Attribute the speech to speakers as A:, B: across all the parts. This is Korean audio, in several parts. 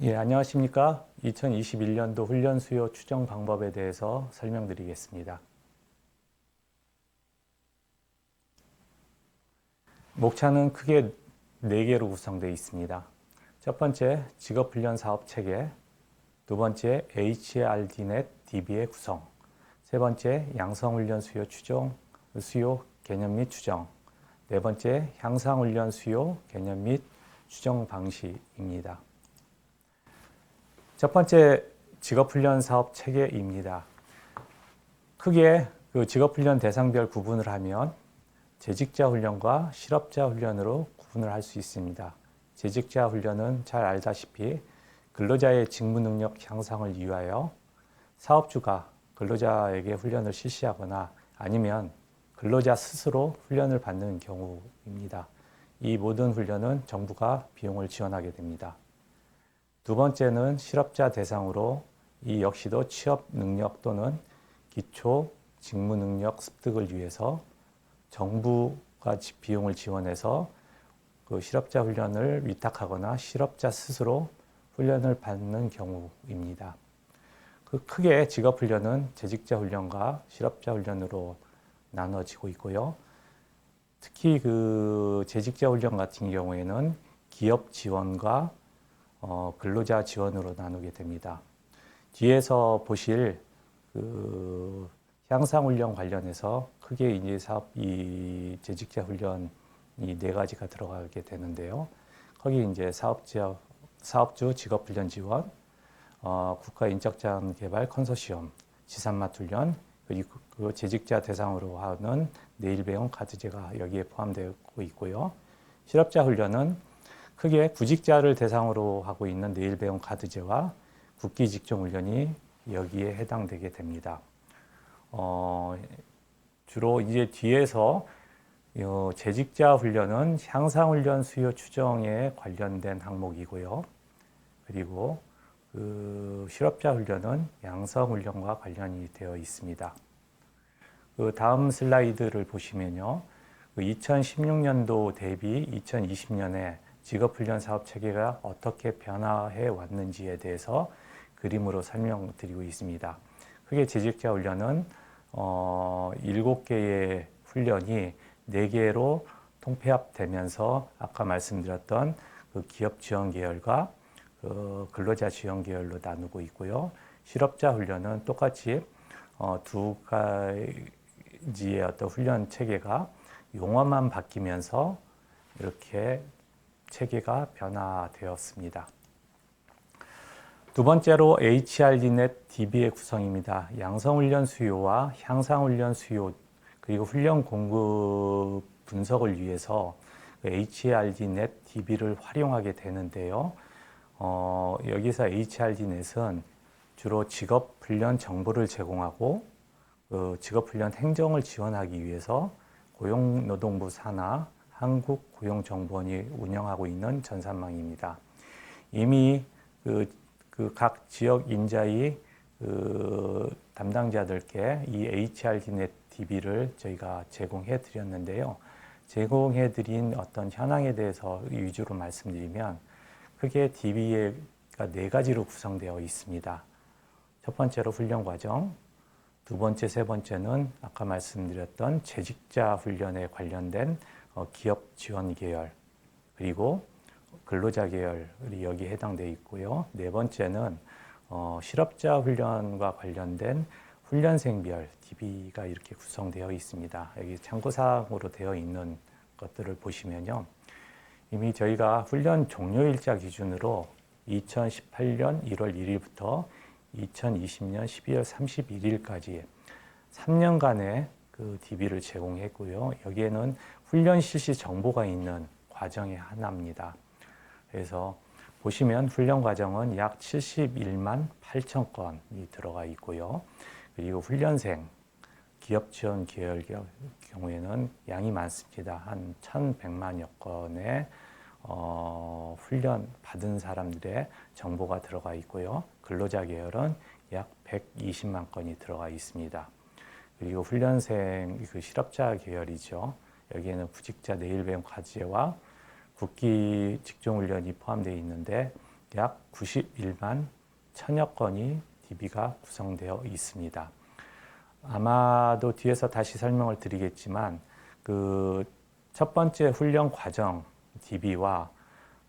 A: 예, 안녕하십니까? 2021년도 훈련 수요 추정 방법에 대해서 설명드리겠습니다. 목차는 크게 4개로 구성되어 있습니다. 첫 번째, 직업훈련 사업 체계. 두 번째, HRDnet DB의 구성. 세 번째, 양성훈련 수요 개념 및 추정. 네 번째, 향상훈련 수요 개념 및 추정 방식입니다. 첫 번째, 직업훈련 사업 체계입니다. 크게 그 직업훈련 대상별 구분을 하면 재직자 훈련과 실업자 훈련으로 구분을 할 수 있습니다. 재직자 훈련은 잘 알다시피 근로자의 직무 능력 향상을 위하여 사업주가 근로자에게 훈련을 실시하거나 아니면 근로자 스스로 훈련을 받는 경우입니다. 이 모든 훈련은 정부가 비용을 지원하게 됩니다. 두 번째는 실업자 대상으로 이 역시도 취업 능력 또는 기초 직무 능력 습득을 위해서 정부가 비용을 지원해서 그 실업자 훈련을 위탁하거나 실업자 스스로 훈련을 받는 경우입니다. 그 크게 직업 훈련은 재직자 훈련과 실업자 훈련으로 나눠지고 있고요. 특히 그 재직자 훈련 같은 경우에는 기업 지원과 근로자 지원으로 나누게 됩니다. 뒤에서 보실 그 향상 훈련 관련해서 크게 이제 이 재직자 훈련이 4가지가 들어가게 되는데요. 거기 이제 사업주 직업 훈련 지원, 국가 인적자원 개발 컨소시엄, 지산맛 훈련, 그리고 그 재직자 대상으로 하는 내일 배움 카드제가 여기에 포함되고 있고요. 실업자 훈련은 크게 구직자를 대상으로 하고 있는 내일 배움 카드제와 국기 직종 훈련이 여기에 해당되게 됩니다. 주로 이제 뒤에서 재직자 훈련은 향상 훈련 수요 추정에 관련된 항목이고요. 그리고 그 실업자 훈련은 양성 훈련과 관련이 되어 있습니다. 그 다음 슬라이드를 보시면요. 그 2016년도 대비 2020년에 직업훈련 사업 체계가 어떻게 변화해 왔는지에 대해서 그림으로 설명드리고 있습니다. 크게 재직자 훈련은 7개의 훈련이 4개로 통폐합되면서 아까 말씀드렸던 그 기업 지원 계열과 그 근로자 지원 계열로 나누고 있고요. 실업자 훈련은 똑같이 2가지의 어떤 훈련 체계가 용어만 바뀌면서 이렇게 체계가 변화되었습니다. 두 번째로 HRDnet DB의 구성입니다. 양성훈련 수요와 향상훈련 수요 그리고 훈련 공급 분석을 위해서 HRDnet DB를 활용하게 되는데요. 여기서 HRDNet은 주로 직업훈련 정보를 제공하고 직업훈련 행정을 지원하기 위해서 고용노동부 산하 한국고용정보원이 운영하고 있는 전산망입니다. 이미 각 지역 인자의 담당자들께 이 HRDnet DB를 저희가 제공해 드렸는데요. 제공해 드린 어떤 현황에 대해서 위주로 말씀드리면 크게 DB가 4가지로 구성되어 있습니다. 첫 번째로 훈련 과정, 두 번째, 세 번째는 아까 말씀드렸던 재직자 훈련에 관련된 기업 지원 계열, 그리고 근로자 계열이 여기에 해당되어 있고요. 네 번째는 실업자 훈련과 관련된 훈련생별 DB가 이렇게 구성되어 있습니다. 여기 참고사항으로 되어 있는 것들을 보시면요. 이미 저희가 훈련 종료일자 기준으로 2018년 1월 1일부터 2020년 12월 31일까지 3년간의 그 DB를 제공했고요. 여기에는 훈련 실시 정보가 있는 과정의 하나입니다. 그래서 보시면 훈련 과정은 약 71만 8천 건이 들어가 있고요. 그리고 훈련생, 기업 지원 계열 경우에는 양이 많습니다. 한 1,100만여 건의 훈련 받은 사람들의 정보가 들어가 있고요. 근로자 계열은 약 120만 건이 들어가 있습니다. 그리고 훈련생, 그 실업자 계열이죠. 여기에는 구직자 내일 배움 과제와 국기 직종 훈련이 포함되어 있는데 약 91만 1000여 건이 DB가 구성되어 있습니다. 아마도 뒤에서 다시 설명을 드리겠지만 그 첫 번째 훈련 과정 DB와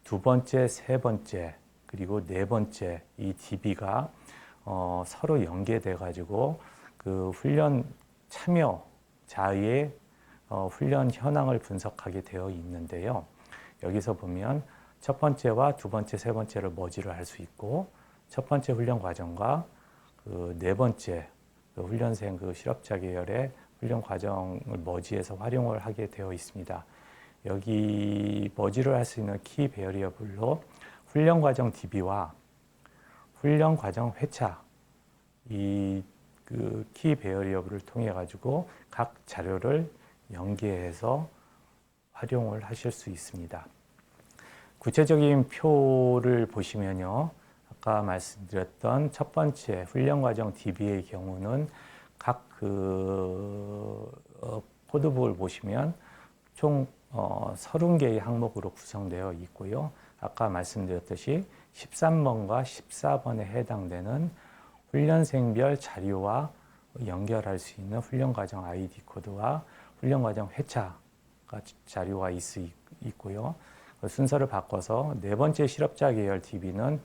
A: 두 번째, 세 번째, 그리고 네 번째 이 DB가 서로 연계돼 가지고 그 훈련 참여자의 훈련 현황을 분석하게 되어 있는데요. 여기서 보면 첫 번째와 두 번째, 세 번째를 머지를 할 수 있고 첫 번째 훈련 과정과 그 네 번째 그 훈련생 그 실업자 계열의 훈련 과정을 머지해서 활용을 하게 되어 있습니다. 여기 머지를 할 수 있는 키 베어리어블로 훈련 과정 DB와 훈련 과정 회차 이 그 키 베어리어블을 통해 가지고 각 자료를 연계해서 활용을 하실 수 있습니다. 구체적인 표를 보시면요. 아까 말씀드렸던 첫 번째 훈련 과정 DB의 경우는 각 코드북을 보시면 총 30개의 항목으로 구성되어 있고요. 아까 말씀드렸듯이 13번과 14번에 해당되는 훈련생별 자료와 연결할 수 있는 훈련 과정 ID 코드와 훈련 과정 회차 자료가 있고요. 그 순서를 바꿔서 네 번째 실업자 계열 DB는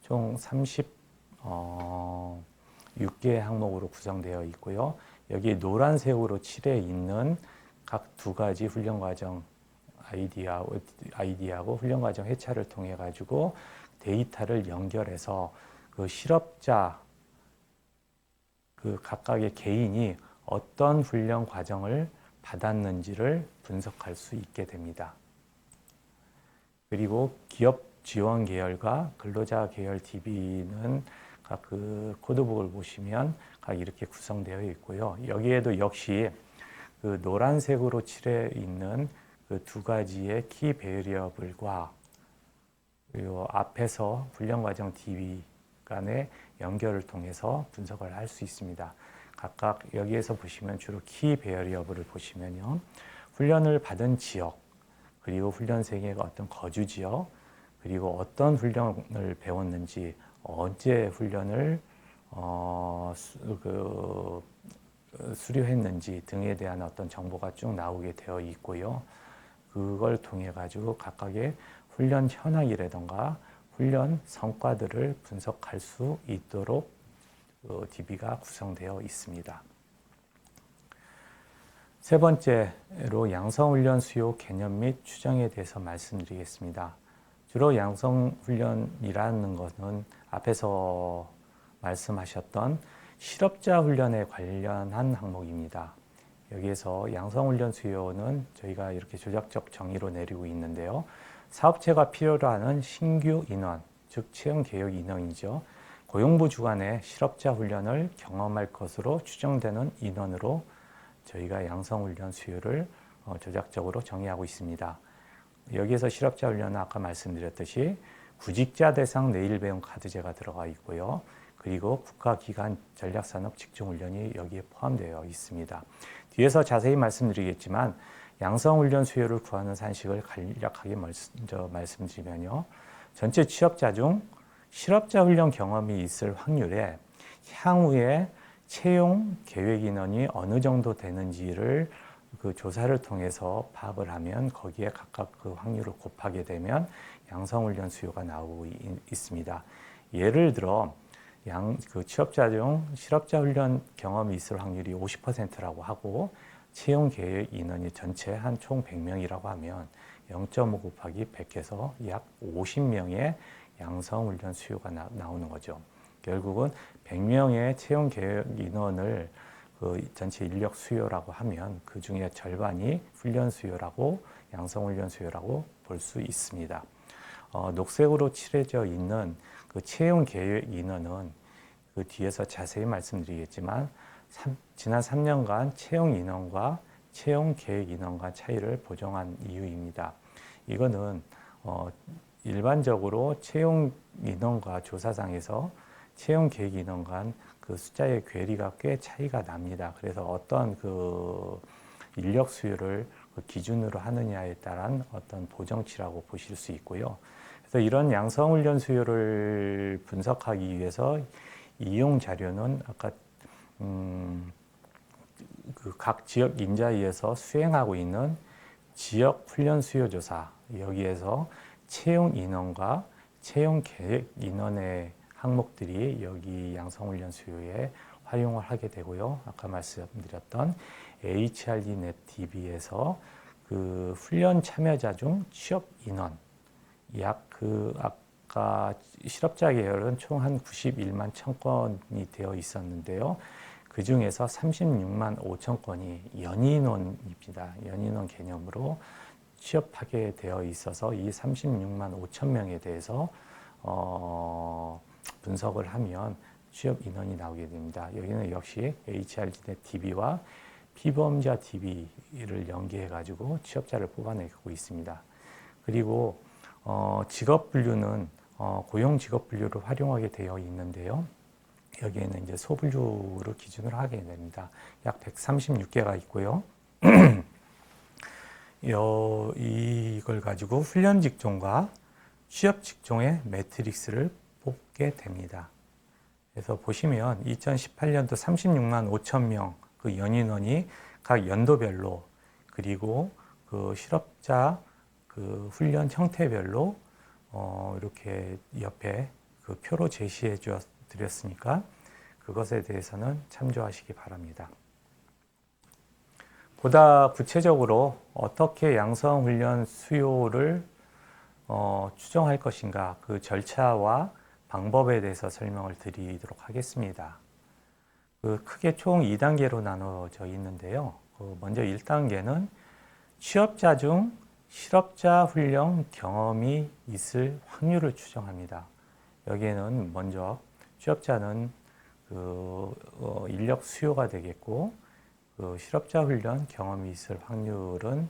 A: 총 36개의 항목으로 구성되어 있고요. 여기 노란색으로 칠해 있는 각 두 가지 훈련 과정 아이디하고 훈련 과정 회차를 통해 가지고 데이터를 연결해서 그 실업자 그 각각의 개인이 어떤 훈련 과정을 받았는지를 분석할 수 있게 됩니다. 그리고 기업 지원 계열과 근로자 계열 DB는 각 그 코드북을 보시면 각 이렇게 구성되어 있고요. 여기에도 역시 그 노란색으로 칠해 있는 그 두 가지의 키 베리어블과 그리고 앞에서 훈련 과정 DB 간의 연결을 통해서 분석을 할 수 있습니다. 각각 여기에서 보시면 주로 키 베리어블을 보시면요. 훈련을 받은 지역, 그리고 훈련생의 어떤 거주 지역, 그리고 어떤 훈련을 배웠는지, 언제 훈련을 수료했는지 등에 대한 어떤 정보가 쭉 나오게 되어 있고요. 그걸 통해 가지고 각각의 훈련 현황이라든가 훈련 성과들을 분석할 수 있도록 DB가 구성되어 있습니다. 세 번째로 양성훈련 수요 개념 및 추정에 대해서 말씀드리겠습니다. 주로 양성훈련이라는 것은 앞에서 말씀하셨던 실업자 훈련에 관련한 항목입니다. 여기에서 양성훈련 수요는 저희가 이렇게 조작적 정의로 내리고 있는데요. 사업체가 필요로 하는 신규 인원, 즉 채용 계획 인원이죠. 고용부 주관의 실업자 훈련을 경험할 것으로 추정되는 인원으로 저희가 양성훈련 수요를 조작적으로 정의하고 있습니다. 여기에서 실업자 훈련은 아까 말씀드렸듯이 구직자 대상 내일 배움 카드제가 들어가 있고요. 그리고 국가기관 전략산업 직종훈련이 여기에 포함되어 있습니다. 뒤에서 자세히 말씀드리겠지만 양성훈련 수요를 구하는 산식을 간략하게 먼저 말씀드리면요. 전체 취업자 중 실업자 훈련 경험이 있을 확률에 향후에 채용 계획 인원이 어느 정도 되는지를 그 조사를 통해서 파악을 하면 거기에 각각 그 확률을 곱하게 되면 양성훈련 수요가 나오고 있습니다. 예를 들어 그 취업자 중 실업자 훈련 경험이 있을 확률이 50%라고 하고 채용 계획 인원이 전체 한 총 100명이라고 하면 0.5 곱하기 100해서 약 50명의 양성훈련 수요가 나오는 거죠. 결국은 100명의 채용 계획 인원을 그 전체 인력 수요라고 하면 그 중에 절반이 훈련 수요라고 양성훈련 수요라고 볼 수 있습니다. 녹색으로 칠해져 있는 그 채용 계획 인원은 그 뒤에서 자세히 말씀드리겠지만 지난 3년간 채용 인원과 채용 계획 인원간 차이를 보정한 이유입니다. 이거는 일반적으로 채용 인원과 조사상에서 채용 계획 인원 간 그 숫자의 괴리가 꽤 차이가 납니다. 그래서 어떤 그 인력 수요를 그 기준으로 하느냐에 따른 어떤 보정치라고 보실 수 있고요. 그래서 이런 양성 훈련 수요를 분석하기 위해서 이용 자료는 아까 그 각 지역 인자위에서 수행하고 있는 지역 훈련 수요 조사, 여기에서 채용 인원과 채용 계획 인원의 항목들이 여기 양성 훈련 수요에 활용을 하게 되고요. 아까 말씀드렸던 HRDnet DB에서 그 훈련 참여자 중 취업 인원 약 아까 실업자 계열은 총 한 91만 1000건이 되어 있었는데요. 그 중에서 36만 5천 건이 연인원입니다. 연인원 개념으로 취업하게 되어 있어서 이 36만 5천 명에 대해서 분석을 하면 취업 인원이 나오게 됩니다. 여기는 역시 HRDnet DB와 피보험자 DB를 연계해 가지고 취업자를 뽑아내고 있습니다. 그리고 직업 분류는 고용 직업 분류를 활용하게 되어 있는데요. 여기에는 이제 소분류를 기준으로 하게 됩니다. 약 136개가 있고요. 이걸 가지고 훈련 직종과 취업 직종의 매트릭스를 뽑게 됩니다. 그래서 보시면 2018년도 36만 5천 명 그 연인원이 각 연도별로 그리고 그 실업자 그 훈련 형태별로 이렇게 옆에 그 표로 제시해 드렸으니까 그것에 대해서는 참조하시기 바랍니다. 보다 구체적으로 어떻게 양성 훈련 수요를 추정할 것인가 그 절차와 방법에 대해서 설명을 드리도록 하겠습니다. 크게 총 2단계로 나눠져 있는데요. 먼저 1단계는 취업자 중 실업자 훈련 경험이 있을 확률을 추정합니다. 여기에는 먼저 취업자는 인력 수요가 되겠고 실업자 훈련 경험이 있을 확률은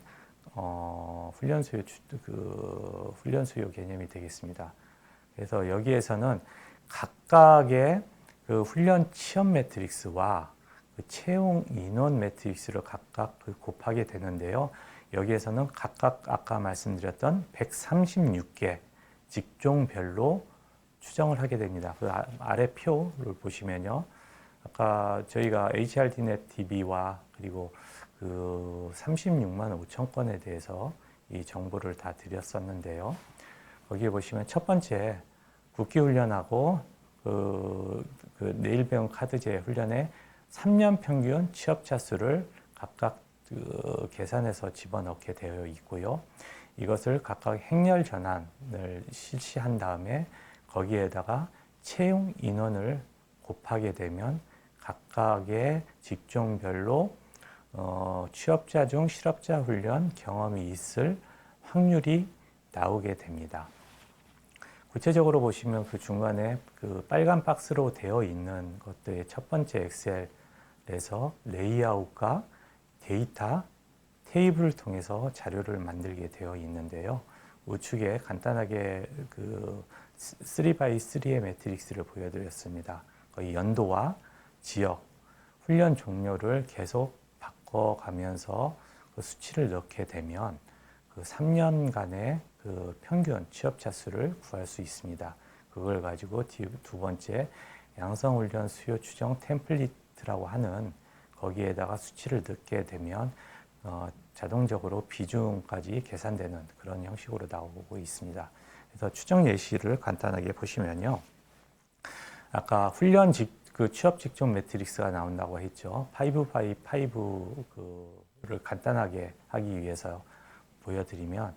A: 훈련 수요 개념이 되겠습니다. 그래서 여기에서는 각각의 그 훈련 취업 매트릭스와 그 채용 인원 매트릭스를 각각 곱하게 되는데요. 여기에서는 각각 아까 말씀드렸던 136개 직종별로 추정을 하게 됩니다. 그 아래 표를 보시면요. 아까 저희가 HRDnet DB와 그리고 그 36만 5천 건에 대해서 이 정보를 다 드렸었는데요. 거기에 보시면 첫 번째 국기훈련하고 그 내일 배움 카드제 훈련의 3년 평균 취업자 수를 각각 계산해서 집어넣게 되어 있고요. 이것을 각각 행렬 전환을 실시한 다음에 거기에다가 채용 인원을 곱하게 되면 각각의 직종별로 취업자 중 실업자 훈련 경험이 있을 확률이 나오게 됩니다. 구체적으로 보시면 그 중간에 그 빨간 박스로 되어 있는 것들의 첫 번째 엑셀에서 레이아웃과 데이터, 테이블을 통해서 자료를 만들게 되어 있는데요. 우측에 간단하게 그 3x3의 매트릭스를 보여드렸습니다. 거의 연도와 지역, 훈련 종료를 계속 바꿔가면서 그 수치를 넣게 되면 그 3년간의 그 평균 취업자 수를 구할 수 있습니다. 그걸 가지고 두 번째 양성훈련 수요 추정 템플릿이라고 하는 거기에다가 수치를 넣게 되면 자동적으로 비중까지 계산되는 그런 형식으로 나오고 있습니다. 그래서 추정 예시를 간단하게 보시면요. 아까 훈련 그 취업 직종 매트릭스가 나온다고 했죠. 5x5를 간단하게 하기 위해서 보여드리면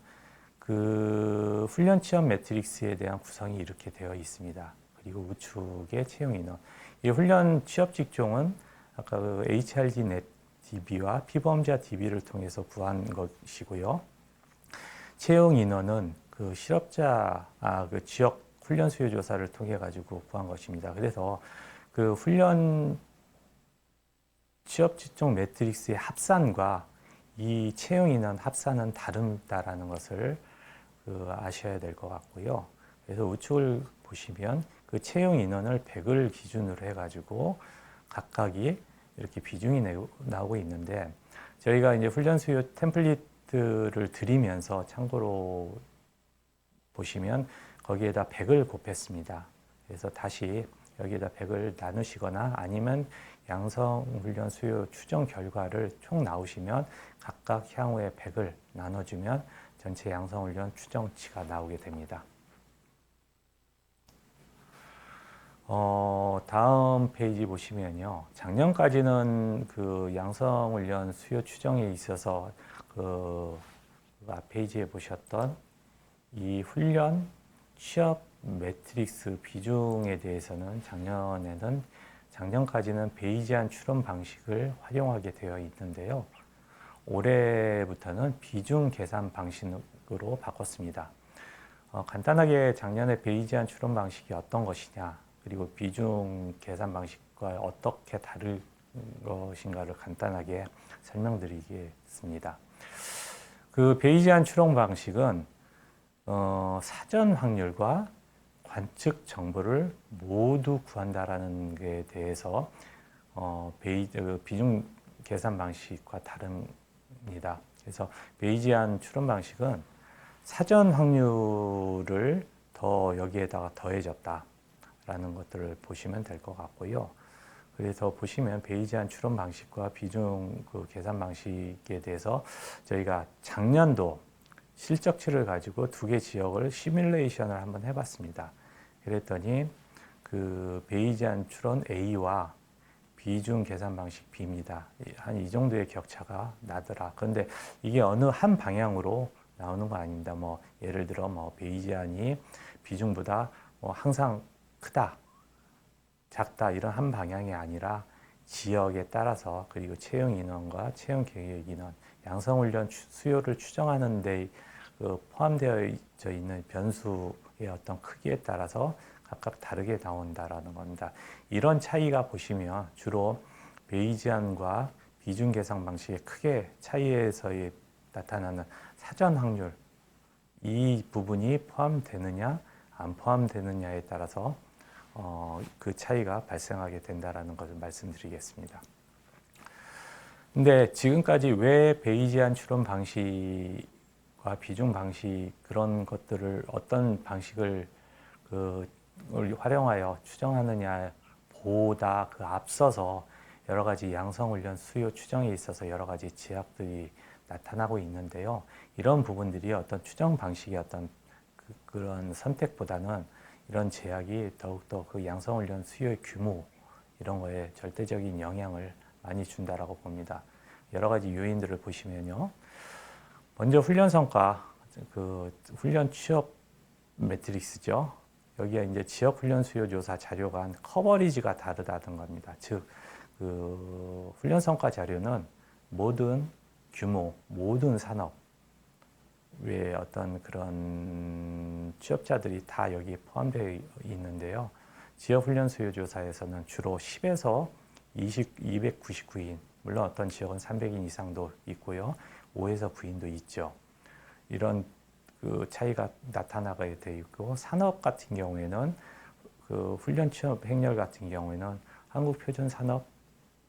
A: 그 훈련 취업 매트릭스에 대한 구성이 이렇게 되어 있습니다. 그리고 우측에 채용 인원. 이 훈련 취업 직종은 아까 그 HRDnet DB와 피보험자 DB를 통해서 구한 것이고요. 채용 인원은 그 실업자 그 지역 훈련 수요 조사를 통해 가지고 구한 것입니다. 그래서 그 훈련 취업 직종 매트릭스의 합산과 이 채용 인원 합산은 다르다라는 것을 아셔야 될 것 같고요. 그래서 우측을 보시면 그 채용 인원을 100을 기준으로 해가지고 각각이 이렇게 비중이 나오고 있는데 저희가 이제 훈련 수요 템플릿을 드리면서 참고로 보시면 거기에다 100을 곱했습니다. 그래서 다시 여기에다 100을 나누시거나 아니면 양성훈련 수요 추정 결과를 총 나오시면 각각 향후에 100을 나눠주면 전체 양성훈련 추정치가 나오게 됩니다. 다음 페이지 보시면요. 작년까지는 그 양성훈련 수요 추정에 있어서 그 앞 페이지에 보셨던 이 훈련 취업 매트릭스 비중에 대해서는 작년까지는 베이지안 추론 방식을 활용하게 되어 있는데요. 올해부터는 비중 계산 방식으로 바꿨습니다. 간단하게 작년에 베이지안 추론 방식이 어떤 것이냐, 그리고 비중 계산 방식과 어떻게 다른 것인가를 간단하게 설명드리겠습니다. 그 베이지안 추론 방식은 사전 확률과 관측 정보를 모두 구한다라는 것에 대해서 비중 계산 방식과 다릅니다. 그래서 베이지안 추론 방식은 사전 확률을 더 여기에다가 더해졌다라는 것들을 보시면 될 것 같고요. 그래서 보시면 베이지안 추론 방식과 비중 그 계산 방식에 대해서 저희가 작년도 실적치를 가지고 두 개 지역을 시뮬레이션을 한번 해봤습니다. 그랬더니 그 베이지안 추론 A와 비중 계산 방식 B입니다. 한 이 정도의 격차가 나더라. 그런데 이게 어느 한 방향으로 나오는 거 아닙니다. 뭐 예를 들어 뭐 베이지안이 비중보다 뭐 항상 크다, 작다 이런 한 방향이 아니라 지역에 따라서 그리고 채용 인원과 채용 계획 인원, 양성훈련 수요를 추정하는 데 포함되어 있는 변수의 어떤 크기에 따라서 각각 다르게 나온다라는 겁니다. 이런 차이가 보시면 주로 베이지안과 비중 계산 방식의 크게 차이에서 나타나는 사전 확률 이 부분이 포함되느냐 안 포함되느냐에 따라서 그 차이가 발생하게 된다라는 것을 말씀드리겠습니다. 근데 지금까지 왜 베이지안 추론 방식과 비중 방식 그런 것들을 어떤 방식을 활용하여 추정하느냐 보다 그 앞서서 여러 가지 양성훈련 수요 추정에 있어서 여러 가지 제약들이 나타나고 있는데요. 이런 부분들이 어떤 추정 방식의 어떤 그런 선택보다는 이런 제약이 더욱더 그 양성훈련 수요의 규모 이런 거에 절대적인 영향을 많이 준다라고 봅니다. 여러 가지 요인들을 보시면요. 먼저 훈련 성과, 그 훈련 취업 매트릭스죠. 여기에 이제 지역 훈련 수요 조사 자료가 한 커버리지가 다르다는 겁니다. 즉, 그 훈련 성과 자료는 모든 규모, 모든 산업 왜 어떤 그런 취업자들이 다 여기에 포함되어 있는데요. 지역훈련 수요조사에서는 주로 10에서 299인, 물론 어떤 지역은 300인 이상도 있고요. 5에서 9인도 있죠. 이런 그 차이가 나타나게 되어 있고, 산업 같은 경우에는 그 훈련 취업 행렬 같은 경우에는 한국표준산업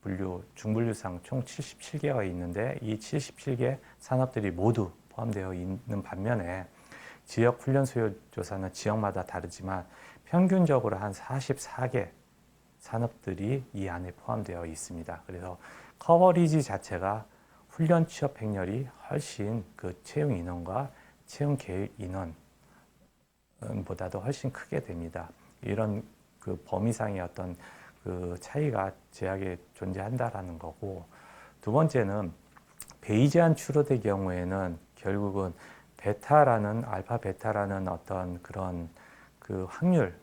A: 분류, 중분류상 총 77개가 있는데 이 77개 산업들이 모두 포함되어 있는 반면에 지역 훈련 수요 조사는 지역마다 다르지만 평균적으로 한 44개 산업들이 이 안에 포함되어 있습니다. 그래서 커버리지 자체가 훈련 취업 행렬이 훨씬 그 채용 인원과 채용 계획 인원보다도 훨씬 크게 됩니다. 이런 그 범위상의 어떤 그 차이가 제약에 존재한다라는 거고, 두 번째는 베이지안 추론의 경우에는 결국은 알파 베타라는 어떤 그런 그 확률을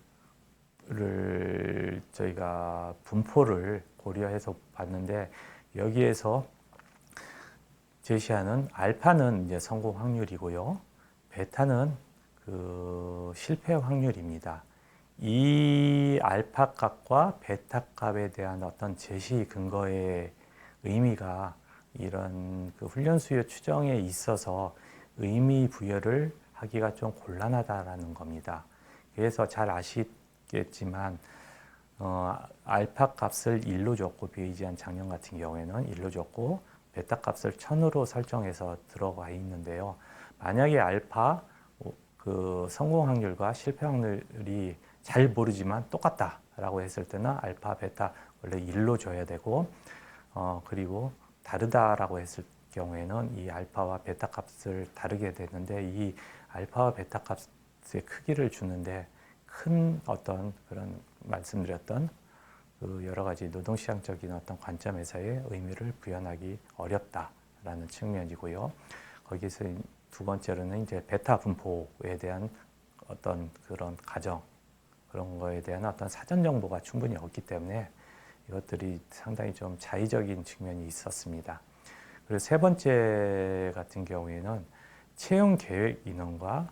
A: 저희가 분포를 고려해서 봤는데, 여기에서 제시하는 알파는 이제 성공 확률이고요, 베타는 그 실패 확률입니다. 이 알파 값과 베타 값에 대한 어떤 제시 근거의 의미가 이런 그 훈련 수요 추정에 있어서 의미 부여를 하기가 좀 곤란하다라는 겁니다. 그래서 잘 아시겠지만 알파 값을 1로 줬고 베이지안 작년 같은 경우에는 1로 줬고 베타 값을 1000으로 설정해서 들어가 있는데요. 만약에 알파 그 성공 확률과 실패 확률이 잘 모르지만 똑같다라고 했을 때는 알파, 베타 원래 1로 줘야 되고 그리고 다르다라고 했을 경우에는 이 알파와 베타 값을 다르게 되는데 이 알파와 베타 값의 크기를 주는데 큰 어떤 그런 말씀드렸던 그 여러 가지 노동시장적인 어떤 관점에서의 의미를 부여하기 어렵다라는 측면이고요. 거기서 두 번째로는 이제 베타 분포에 대한 어떤 그런 가정 그런 거에 대한 어떤 사전 정보가 충분히 없기 때문에 이것들이 상당히 좀 자의적인 측면이 있었습니다. 그리고 세 번째 같은 경우에는 채용 계획 인원과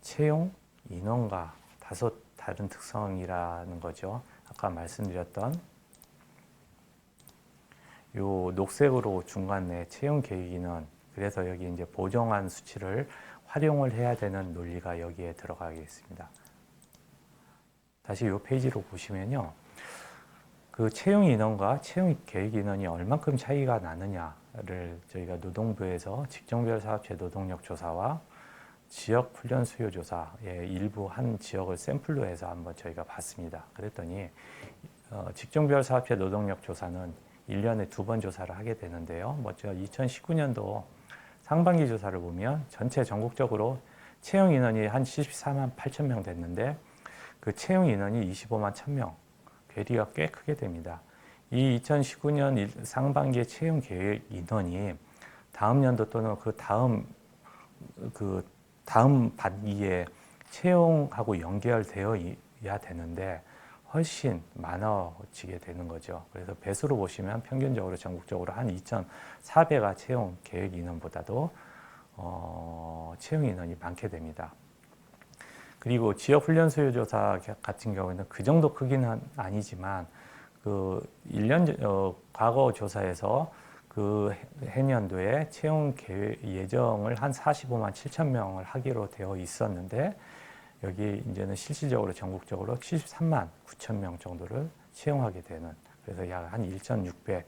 A: 채용 인원과 다소 다른 특성이라는 거죠. 아까 말씀드렸던 요 녹색으로 중간에 채용 계획 인원, 그래서 여기 이제 보정한 수치를 활용을 해야 되는 논리가 여기에 들어가겠습니다. 다시 이 페이지로 보시면요. 그 채용 인원과 채용 계획 인원이 얼만큼 차이가 나느냐를 저희가 노동부에서 직종별 사업체 노동력 조사와 지역 훈련 수요 조사의 일부 한 지역을 샘플로 해서 한번 저희가 봤습니다. 그랬더니 직종별 사업체 노동력 조사는 1년에 2번 조사를 하게 되는데요. 먼저 2019년도 상반기 조사를 보면 전체 전국적으로 채용 인원이 한 74만 8천 명 됐는데 그 채용 인원이 25만 1천 명, 괴리가 꽤 크게 됩니다. 이 2019년 상반기의 채용 계획 인원이 다음 연도 또는 그 다음 반기에 채용하고 연결되어야 되는데 훨씬 많아지게 되는 거죠. 그래서 배수로 보시면 평균적으로 전국적으로 한 2,400가 채용 계획 인원보다도 채용 인원이 많게 됩니다. 그리고 지역 훈련 수요 조사 같은 경우에는 그 정도 크기는 아니지만 그 1년 과거 조사에서 그 해년도에 채용 계획 예정을 한 45만 7천 명을 하기로 되어 있었는데 여기 이제는 실질적으로 전국적으로 73만 9천 명 정도를 채용하게 되는, 그래서 약 한 1,600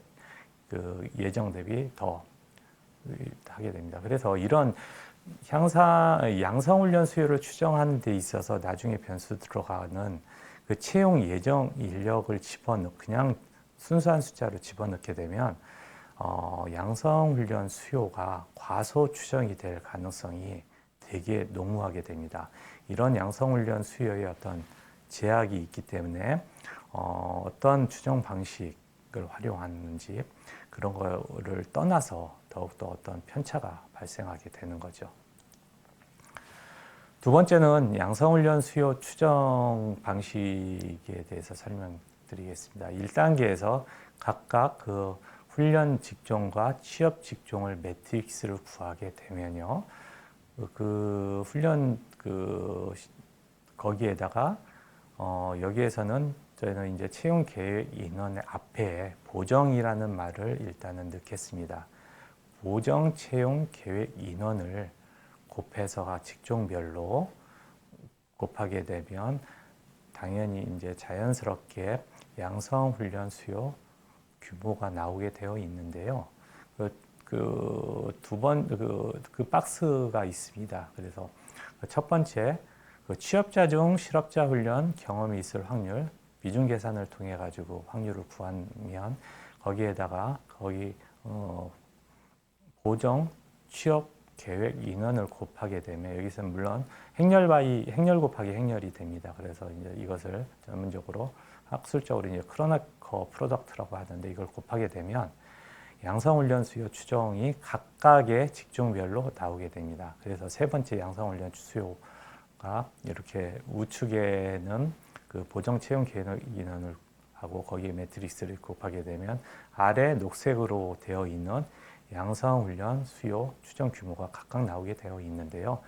A: 그 예정 대비 더 하게 됩니다. 그래서 이런 양성훈련 수요를 추정하는 데 있어서 나중에 변수 들어가는 그 채용 예정 인력을 그냥 순수한 숫자로 집어넣게 되면 양성훈련 수요가 과소 추정이 될 가능성이 되게 농후하게 됩니다. 이런 양성훈련 수요의 어떤 제약이 있기 때문에 어떤 추정 방식을 활용하는지 그런 거를 떠나서 더욱더 어떤 편차가 발생하게 되는 거죠. 두 번째는 양성훈련 수요 추정 방식에 대해서 설명드리겠습니다. 1단계에서 각각 그 훈련 직종과 취업 직종을 매트릭스를 구하게 되면요. 그 훈련 거기에다가 여기에서는 저희는 이제 채용 계획 인원의 앞에 보정이라는 말을 일단은 넣겠습니다. 보정 채용 계획 인원을 곱해서가 직종별로 곱하게 되면 당연히 이제 자연스럽게 양성 훈련 수요 규모가 나오게 되어 있는데요. 그 박스가 있습니다. 그래서 첫 번째 취업자 중 실업자 훈련 경험이 있을 확률 비중 계산을 통해 가지고 확률을 구하면 거기에다가 보정 취업 계획 인원을 곱하게 되면 여기서 물론 행렬 곱하기 행렬이 됩니다. 그래서 이제 이것을 전문적으로 학술적으로 이제 크로네커 프로덕트라고 하는데 이걸 곱하게 되면 양성훈련 수요 추정이 각각의 직종별로 나오게 됩니다. 그래서 세 번째 양성훈련 수요가 이렇게 우측에는 그 보정 채용 계획 인원을 하고 거기에 매트릭스를 곱하게 되면 아래 녹색으로 되어 있는 양성훈련 수요 추정 규모가 각각 나오게 되어 있는데요.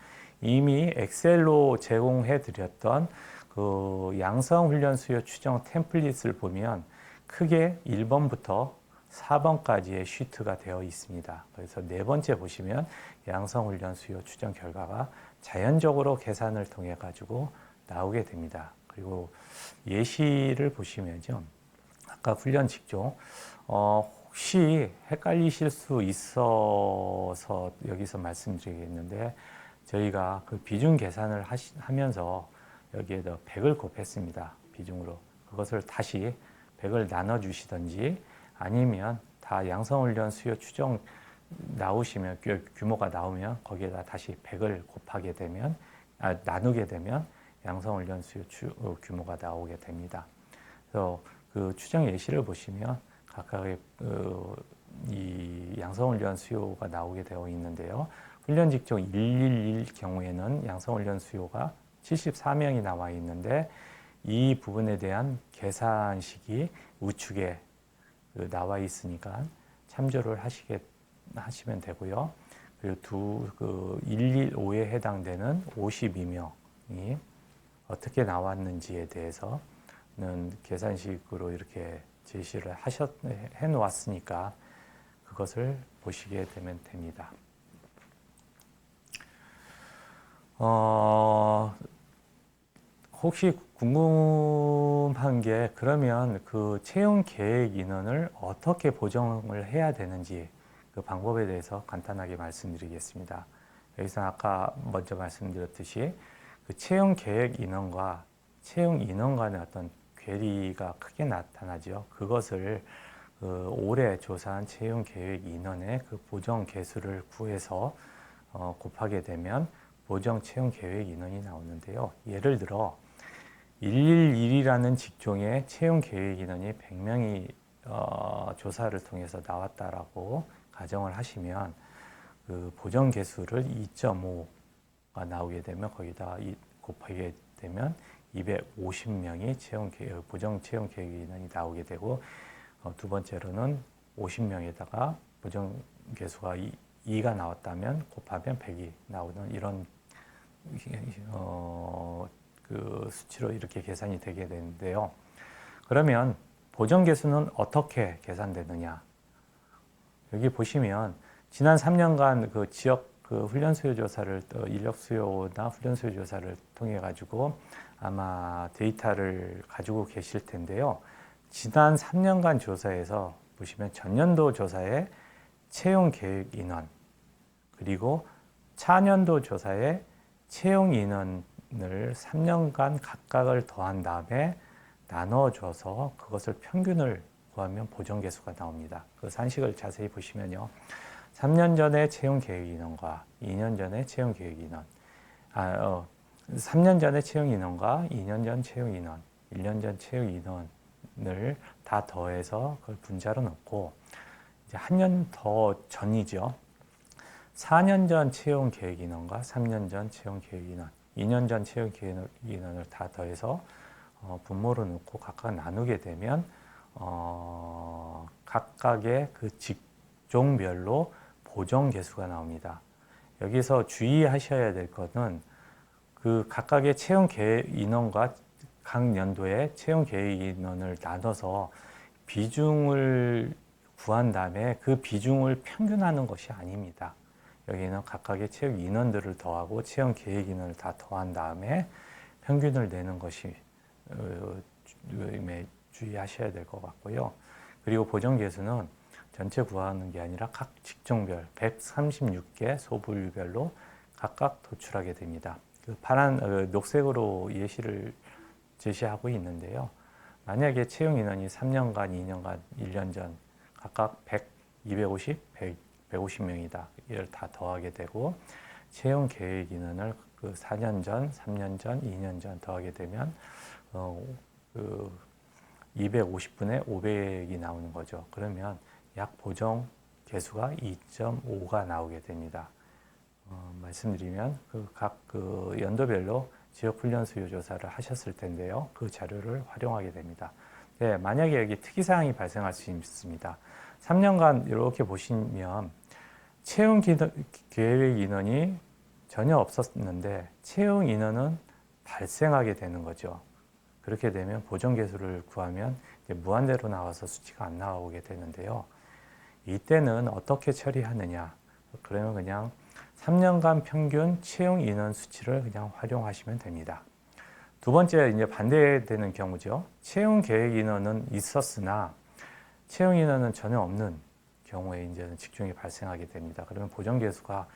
A: 이미 엑셀로 제공해 드렸던 그 양성훈련 수요 추정 템플릿을 보면 크게 1번부터 4번까지의 시트가 되어 있습니다. 그래서 네 번째 보시면 양성훈련 수요 추정 결과가 자연적으로 계산을 통해 가지고 나오게 됩니다. 그리고 예시를 보시면요. 아까 훈련 직종 혹시 헷갈리실 수 있어서 여기서 말씀드리겠는데 저희가 그 비중 계산을 하면서 여기에다 100을 곱했습니다. 비중으로. 그것을 다시 100을 나눠주시든지 아니면 다 양성훈련 수요 추정 나오시면 규모가 나오면 거기에다 다시 100을 곱하게 되면 나누게 되면 양성훈련 수요 규모가 나오게 됩니다. 그래서 그 추정 예시를 보시면 각각의 이 양성훈련 수요가 나오게 되어 있는데요. 훈련 직종 111 경우에는 양성훈련 수요가 74명이 나와 있는데 이 부분에 대한 계산식이 우측에 나와 있으니까 참조를 하시면 되고요. 그리고 115에 해당되는 52명이 어떻게 나왔는지에 대해서는 계산식으로 이렇게 제시를 해 놓았으니까 그것을 보시게 되면 됩니다. 혹시 궁금한 게 그러면 그 채용 계획 인원을 어떻게 보정을 해야 되는지 그 방법에 대해서 간단하게 말씀드리겠습니다. 여기서 아까 먼저 말씀드렸듯이 그 채용 계획 인원과 채용 인원 간의 어떤 괴리가 크게 나타나죠. 그것을 올해 조사한 채용 계획 인원의 그 보정 개수를 구해서 곱하게 되면 보정 채용 계획 인원이 나오는데요. 예를 들어 111이라는 직종의 채용 계획 인원이 100명이 조사를 통해서 나왔다라고 가정을 하시면 그 보정 개수를 2.5가 나오게 되면 거기다 곱하게 되면 250명이 보정 채용 계획 인원이 나오게 되고 두 번째로는 50명에다가 보정 개수가 2가 나왔다면 곱하면 100이 나오는 이런 그 수치로 이렇게 계산이 되게 되는데요. 그러면 보정 개수는 어떻게 계산되느냐? 여기 보시면 지난 3년간 그 지역 그 훈련 수요 조사를 인력 수요나 훈련 수요 조사를 통해 가지고 아마 데이터를 가지고 계실 텐데요. 지난 3년간 조사에서 보시면 전년도 조사의 채용 계획 인원 그리고 차년도 조사의 채용 인원을 3년간 각각을 더한 다음에 나눠줘서 그것을 평균을 구하면 보정 개수가 나옵니다. 그 산식을 자세히 보시면요. 3년 전에 채용 계획 인원과 2년 전에 채용 계획 인원, 3년 전에 채용 인원과 2년 전 채용 인원, 1년 전 채용 인원을 다 더해서 그걸 분자로 넣고 이제 한 년 더 전이죠. 4년 전 채용 계획 인원과 3년 전 채용 계획 인원, 2년 전 채용 계획 인원을 다 더해서 분모로 넣고 각각 나누게 되면 각각의 그 직종별로 보정 개수가 나옵니다. 여기서 주의하셔야 될 것은 그 각각의 채용 계획 인원과 각 연도의 채용 계획 인원을 나눠서 비중을 구한 다음에 그 비중을 평균하는 것이 아닙니다. 여기는 각각의 채용 인원들을 더하고 채용 계획 인원을 다 더한 다음에 평균을 내는 것이 주의하셔야 될 것 같고요. 그리고 보정 개수는 전체 구하는 게 아니라 각 직종별 136개 소분류별로 각각 도출하게 됩니다. 그 녹색으로 예시를 제시하고 있는데요. 만약에 채용 인원이 3년간, 2년간, 1년 전 각각 100, 250, 150명이다. 이를 다 더하게 되고 채용 계획 인원을 그 4년 전, 3년 전, 2년 전 더하게 되면 250분의 500이 나오는 거죠. 그러면 약 보정 개수가 2.5가 나오게 됩니다. 말씀드리면 각 연도별로 지역 훈련 수요 조사를 하셨을 텐데요. 그 자료를 활용하게 됩니다. 네, 만약에 여기 특이사항이 발생할 수 있습니다. 3년간 이렇게 보시면 채용 계획 인원이 전혀 없었는데 채용 인원은 발생하게 되는 거죠. 그렇게 되면 보정 개수를 구하면 무한대로 나와서 수치가 안 나오게 되는데요. 이때는 어떻게 처리하느냐? 그러면 그냥 3년간 평균 채용 인원 수치를 그냥 활용하시면 됩니다. 두 번째 이제 반대되는 경우죠. 채용 계획 인원은 있었으나 채용 인원은 전혀 없는 경우에 이제는 직종이 발생하게 됩니다. 그러면 보정 개수가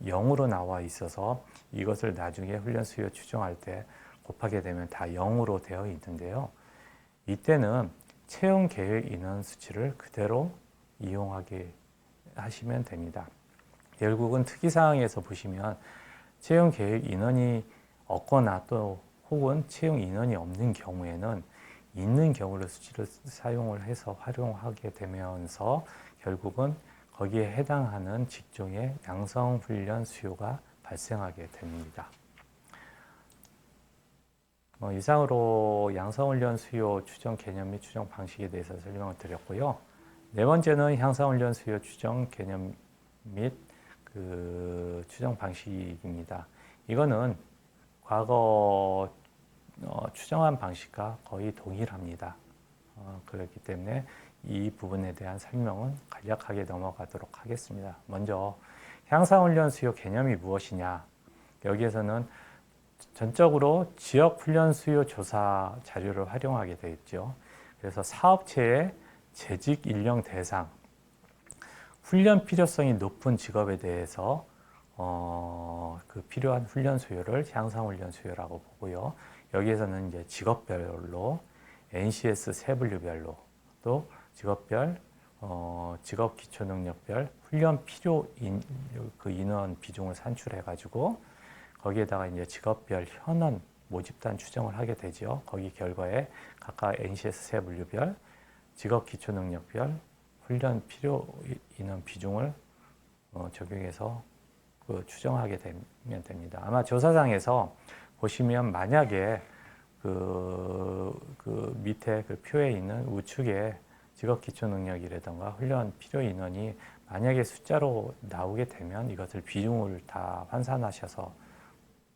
A: 0으로 나와 있어서 이것을 나중에 훈련 수요 추정할 때 곱하게 되면 다 0으로 되어 있는데요. 이때는 채용 계획 인원 수치를 그대로 이용하게 하시면 됩니다. 결국은 특이사항에서 보시면 채용 계획 인원이 없거나 또 혹은 채용 인원이 없는 경우에는 있는 경우를 수치를 사용을 해서 활용하게 되면서 결국은 거기에 해당하는 직종의 양성훈련 수요가 발생하게 됩니다. 이상으로 양성훈련 수요 추정 개념 및 추정 방식에 대해서 설명을 드렸고요. 네 번째는 향상훈련 수요 추정 개념 및 그 추정 방식입니다. 이거는 과거 추정한 방식과 거의 동일합니다. 그렇기 때문에 이 부분에 대한 설명은 간략하게 넘어가도록 하겠습니다. 먼저 향상훈련 수요 개념이 무엇이냐? 여기에서는 전적으로 지역훈련 수요 조사 자료를 활용하게 되어 있죠. 그래서 사업체의 재직 인력 대상, 훈련 필요성이 높은 직업에 대해서 그 필요한 훈련 수요를 향상훈련 수요라고 보고요. 여기에서는 이제 직업별로 NCS 세 분류별로 또 직업별, 직업 기초 능력별 훈련 필요 그 인원 비중을 산출해 가지고 거기에다가 이제 직업별 현원 모집단 추정을 하게 되죠. 거기 결과에 각각 NCS 세 분류별, 직업 기초 능력별 훈련 필요 인원 비중을 적용해서 그 추정하게 되면 됩니다. 아마 조사상에서 보시면 만약에 그 밑에 그 표에 있는 우측에 직업 기초 능력이라든가 훈련 필요 인원이 만약에 숫자로 나오게 되면 이것을 비중을 다 환산하셔서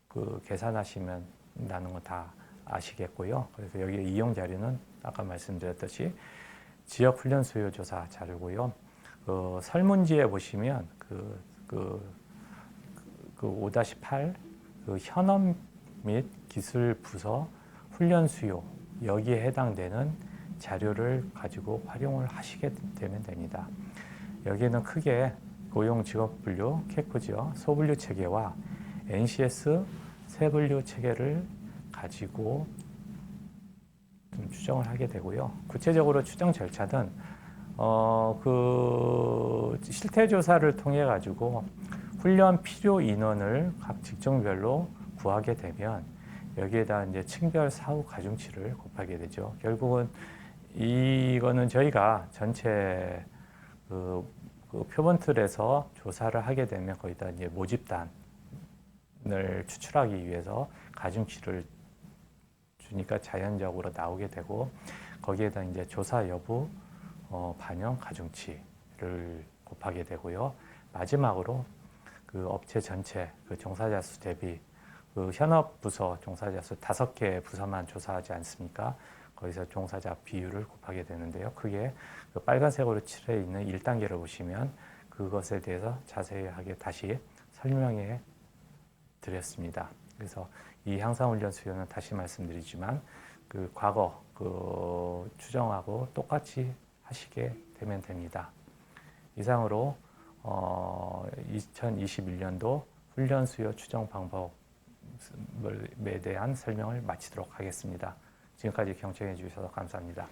A: 그 계산하시면 나는 거 다 아시겠고요. 그래서 여기 이용 자료는 아까 말씀드렸듯이 지역 훈련 수요 조사 자료고요. 그 설문지에 보시면 그 5-8 그 현업 및 기술 부서 훈련 수요 여기에 해당되는 자료를 가지고 활용을 하시게 되면 됩니다. 여기에는 크게 고용 직업 분류 캐코지어 소분류 체계와 NCS 세분류 체계를 가지고 좀 추정을 하게 되고요. 구체적으로 추정 절차는 그 실태 조사를 통해 가지고 훈련 필요 인원을 각 직종별로 구하게 되면 여기에다 이제 층별 사후 가중치를 곱하게 되죠. 결국은 이거는 저희가 전체 그 표본 틀에서 조사를 하게 되면 거기다 이제 모집단을 추출하기 위해서 가중치를 주니까 자연적으로 나오게 되고 거기에다 이제 조사 여부 반영 가중치를 곱하게 되고요. 마지막으로 그 업체 전체 그 종사자 수 대비 그 현업 부서 종사자 수 5개 부서만 조사하지 않습니까? 거기서 종사자 비율을 곱하게 되는데요. 그게 그 빨간색으로 칠해 있는 1단계를 보시면 그것에 대해서 자세하게 다시 설명해 드렸습니다. 그래서 이 향상훈련 수요는 다시 말씀드리지만 그 과거 그 추정하고 똑같이 하시게 되면 됩니다. 이상으로 2021년도 훈련 수요 추정 방법에 대한 설명을 마치도록 하겠습니다. 지금까지 경청해 주셔서 감사합니다.